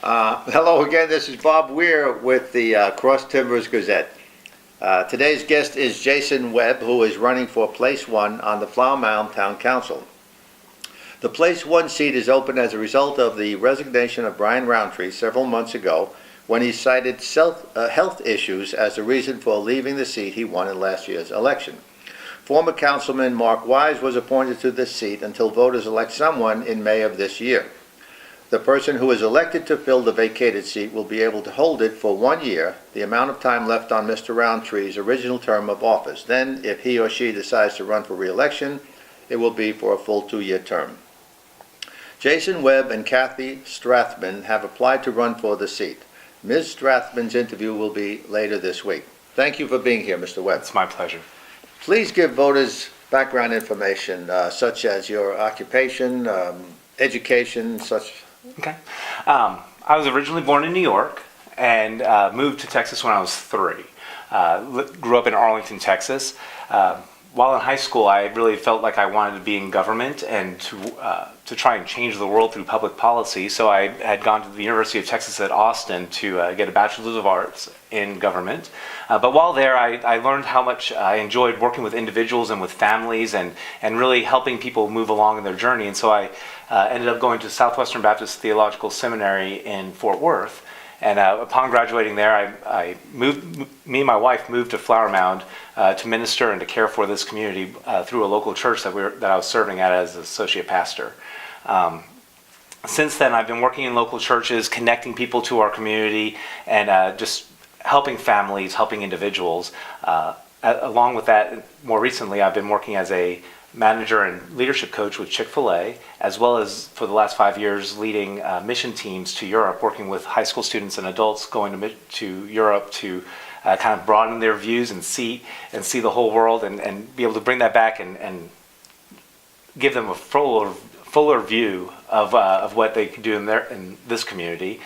Hello again, this is Bob Weir with the Cross Timbers Gazette. Today's guest is Jason Webb, who is running for Place 1 on the Flower Mound Town Council. The Place 1 seat is open as a result of the resignation of Brian Roundtree several months ago when he cited health issues as the reason for leaving the seat he won in last year's election. Former Councilman Mark Wise was appointed to this seat until voters elect someone in May of this year. The person who is elected to fill the vacated seat will be able to hold it for 1 year, the amount of time left on Mr. Roundtree's original term of office. Then, if he or she decides to run for re-election, it will be for a full 2-year term. Jason Webb and Kathy Strathman have applied to run for the seat. Ms. Strathman's interview will be later this week. Thank you for being here, Mr. Webb. It's my pleasure. Please give voters background information such as your occupation, education, such. Okay. I was originally born in New York and moved to Texas when I was 3. Grew up in Arlington, Texas. While in high school, I really felt like I wanted to be in government and to try and change the world through public policy. So I had gone to the University of Texas at Austin to get a Bachelor's of Arts in government. But while there, I learned how much I enjoyed working with individuals and with families and really helping people move along in their journey. And so I ended up going to Southwestern Baptist Theological Seminary in Fort Worth. And upon graduating there, me and my wife moved to Flower Mound to minister and to care for this community through a local church that I was serving at as associate pastor. Since then, I've been working in local churches, connecting people to our community, and just helping families, helping individuals. Along with that, more recently, I've been working as a manager and leadership coach with Chick-fil-A, as well as for the last 5 years leading mission teams to Europe, working with high school students and adults going to Europe to kind of broaden their views and see the whole world and be able to bring that back and give them a fuller view of what they can do in this community.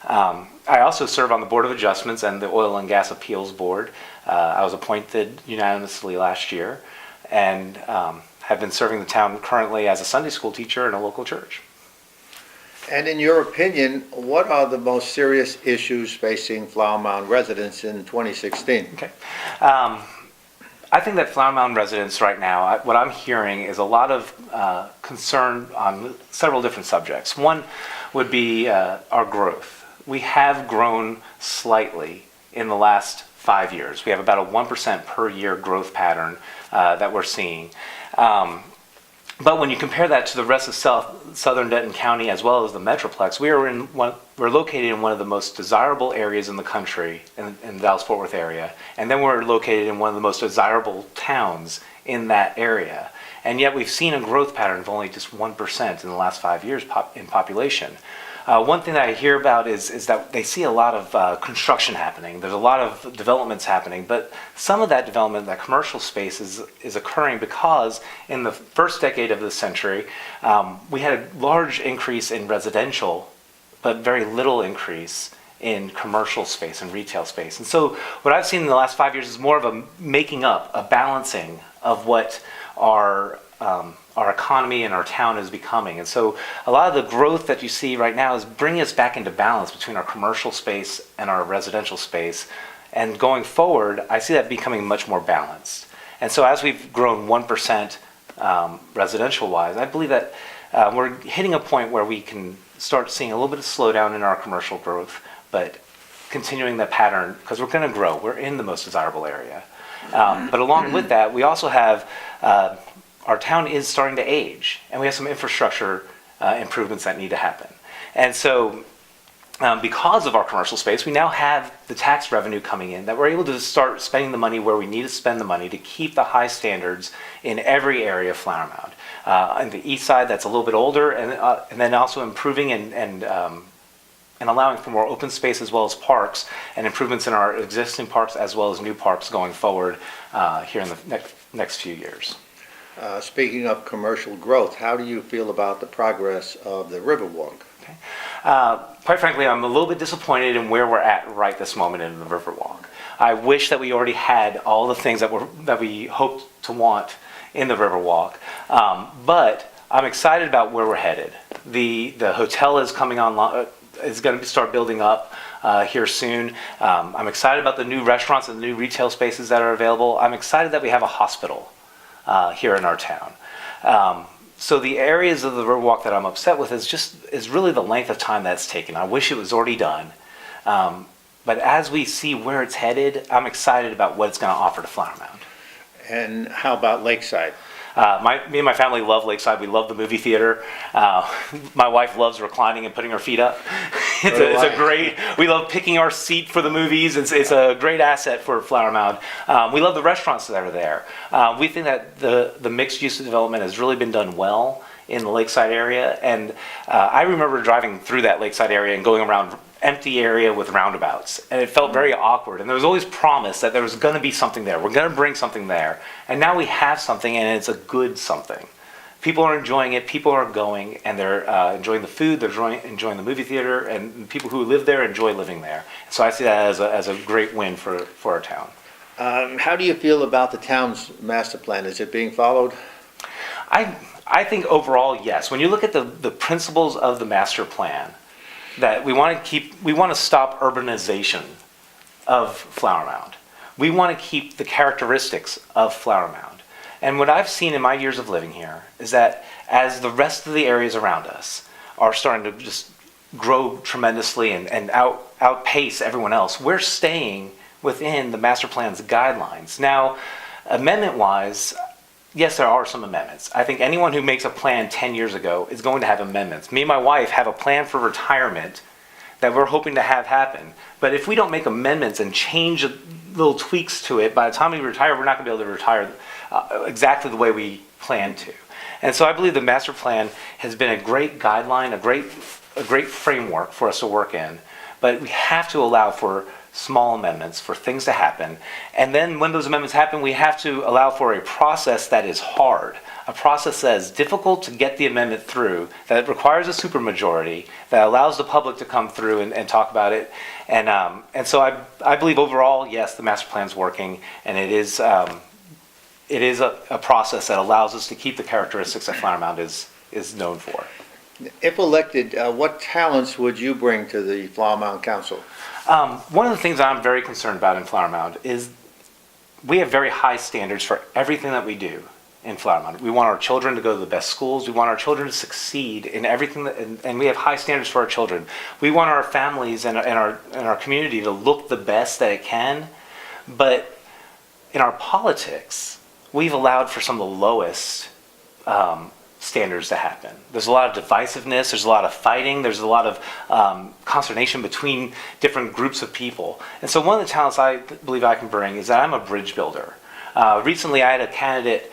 I also serve on the Board of Adjustments and the Oil and Gas Appeals Board. I was appointed unanimously last year, and have been serving the town currently as a Sunday school teacher in a local church. And in your opinion, what are the most serious issues facing Flower Mound residents in 2016? Okay. I think that Flower Mound residents right now, what I'm hearing is a lot of concern on several different subjects. One would be our growth. We have grown slightly in the last 5 years. We have about a 1% per year growth pattern that we're seeing. But when you compare that to the rest of southern Denton County as well as the Metroplex, we're located in one of the most desirable areas in the country, in the Dallas-Fort Worth area, and then we're located in one of the most desirable towns in that area. And yet we've seen a growth pattern of only just 1% in the last 5 years in population. One thing that I hear about is that they see a lot of construction happening. There's a lot of developments happening, but some of that development, that commercial space, is occurring because in the first decade of the century, we had a large increase in residential, but very little increase in commercial space and retail space. And so what I've seen in the last 5 years is more of a making up, a balancing of what our economy and our town is becoming. And so a lot of the growth that you see right now is bringing us back into balance between our commercial space and our residential space. And going forward, I see that becoming much more balanced. And so as we've grown 1% residential-wise, I believe that we're hitting a point where we can start seeing a little bit of slowdown in our commercial growth, but continuing that pattern, because we're going to grow. We're in the most desirable area. But along with that, we also have our town is starting to age, and we have some infrastructure improvements that need to happen. And so because of our commercial space, we now have the tax revenue coming in that we're able to start spending the money where we need to spend the money to keep the high standards in every area of Flower Mound. On the east side, that's a little bit older, and then also improving and allowing for more open space as well as parks and improvements in our existing parks as well as new parks going forward here in the next few years. Speaking of commercial growth, how do you feel about the progress of the Riverwalk? Okay. Quite frankly, I'm a little bit disappointed in where we're at right this moment in the Riverwalk. I wish that we already had all the things that we hoped to want in the Riverwalk, but I'm excited about where we're headed. The hotel is coming online. is going to start building up here soon. I'm excited about the new restaurants and the new retail spaces that are available. I'm excited that we have a hospital here in our town. So the areas of the Riverwalk that I'm upset with is really the length of time that's taken. I wish it was already done. But as we see where it's headed, I'm excited about what it's going to offer to Flower Mound. And how about Lakeside? Me and my family love Lakeside. We love the movie theater. My wife loves reclining and putting her feet up. We love picking our seat for the movies. It's a great asset for Flower Mound. We love the restaurants that are there. We think that the mixed use development has really been done well in the Lakeside area. And I remember driving through that Lakeside area and going around empty area with roundabouts, and it felt very awkward, and there was always promise that there was going to be something there, we're going to bring something there, and now we have something, and it's a good something. People are enjoying it, people are going, and they're enjoying the food, they're enjoying the movie theater, and people who live there enjoy living there. So I see that as a great win for our town. How do you feel about the town's master plan? Is it being followed? I think overall, yes. When you look at the principles of the master plan, that we want to stop urbanization of Flower Mound. We want to keep the characteristics of Flower Mound. And what I've seen in my years of living here is that as the rest of the areas around us are starting to just grow tremendously and outpace everyone else, we're staying within the master plan's guidelines. Now, amendment-wise, yes, there are some amendments. I think anyone who makes a plan 10 years ago is going to have amendments. Me and my wife have a plan for retirement that we're hoping to have happen. But if we don't make amendments and change little tweaks to it, by the time we retire, we're not going to be able to retire exactly the way we plan to. And so I believe the master plan has been a great guideline, a great framework for us to work in. But we have to allow for small amendments, for things to happen. And then when those amendments happen, we have to allow for a process that is hard, a process that is difficult to get the amendment through, that requires a supermajority, that allows the public to come through and talk about it. And so I believe overall, yes, the master plan's working, and it is a process that allows us to keep the characteristics that Flower Mound is known for. If elected, what talents would you bring to the Flower Mound Council? One of the things I'm very concerned about in Flower Mound is we have very high standards for everything that we do in Flower Mound. We want our children to go to the best schools. We want our children to succeed in everything, and we have high standards for our children. We want our families and our community to look the best that it can, but in our politics, we've allowed for some of the lowest standards to happen. There's a lot of divisiveness, there's a lot of fighting, there's a lot of consternation between different groups of people. And so one of the talents I believe I can bring is that I'm a bridge builder. Recently I had a candidate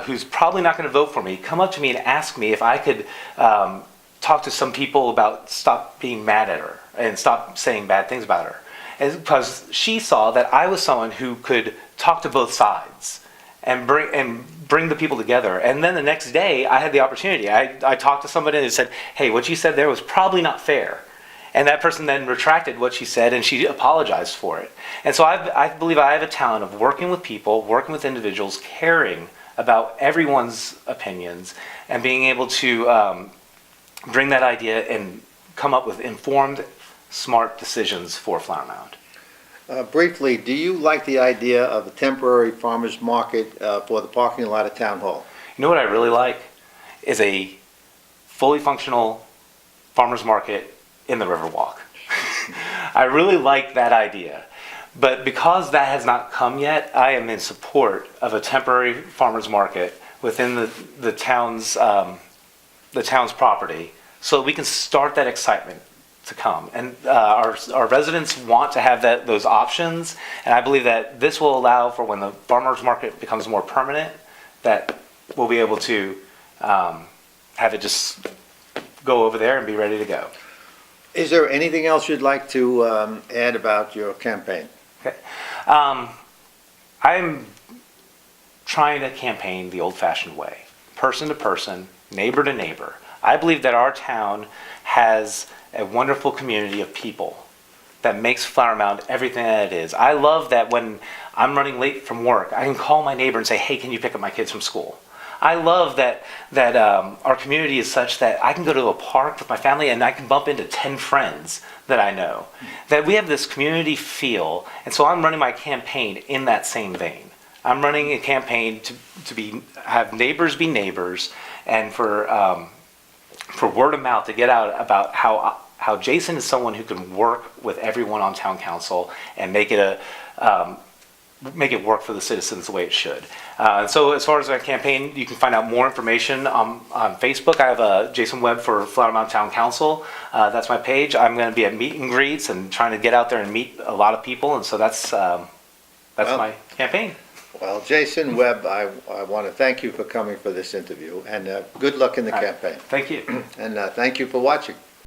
who's probably not going to vote for me come up to me and ask me if I could talk to some people about stop being mad at her and stop saying bad things about her. And because she saw that I was someone who could talk to both sides and bring the people together. And then the next day, I had the opportunity. I talked to somebody and they said, hey, what you said there was probably not fair. And that person then retracted what she said and she apologized for it. And so I believe I have a talent of working with people, working with individuals, caring about everyone's opinions, and being able to bring that idea and come up with informed, smart decisions for Flower Mound. Briefly, do you like the idea of a temporary farmer's market for the parking lot at Town Hall? You know what I really like is a fully functional farmer's market in the Riverwalk. I really like that idea. But because that has not come yet, I am in support of a temporary farmer's market within the town's property, so we can start that excitement to come. And our residents want to have those options, and I believe that this will allow for when the farmer's market becomes more permanent, that we'll be able to have it just go over there and be ready to go. Is there anything else you'd like to add about your campaign? Okay. I'm trying to campaign the old-fashioned way, person to person, neighbor to neighbor. I believe that our town has a wonderful community of people that makes Flower Mound everything that it is. I love that when I'm running late from work, I can call my neighbor and say, hey, can you pick up my kids from school? I love that our community is such that I can go to a park with my family and I can bump into 10 friends that I know. That we have this community feel, and so I'm running my campaign in that same vein. I'm running a campaign to have neighbors be neighbors, and for word of mouth to get out about how Jason is someone who can work with everyone on town council and make it work for the citizens the way it should. So as far as my campaign, you can find out more information on Facebook. I have Jason Webb for Flower Mound Town Council. That's my page. I'm going to be at meet and greets and trying to get out there and meet a lot of people, and so that's my campaign. Well, Jason Webb, I want to thank you for coming for this interview, and good luck in the campaign. Thank you. And thank you for watching.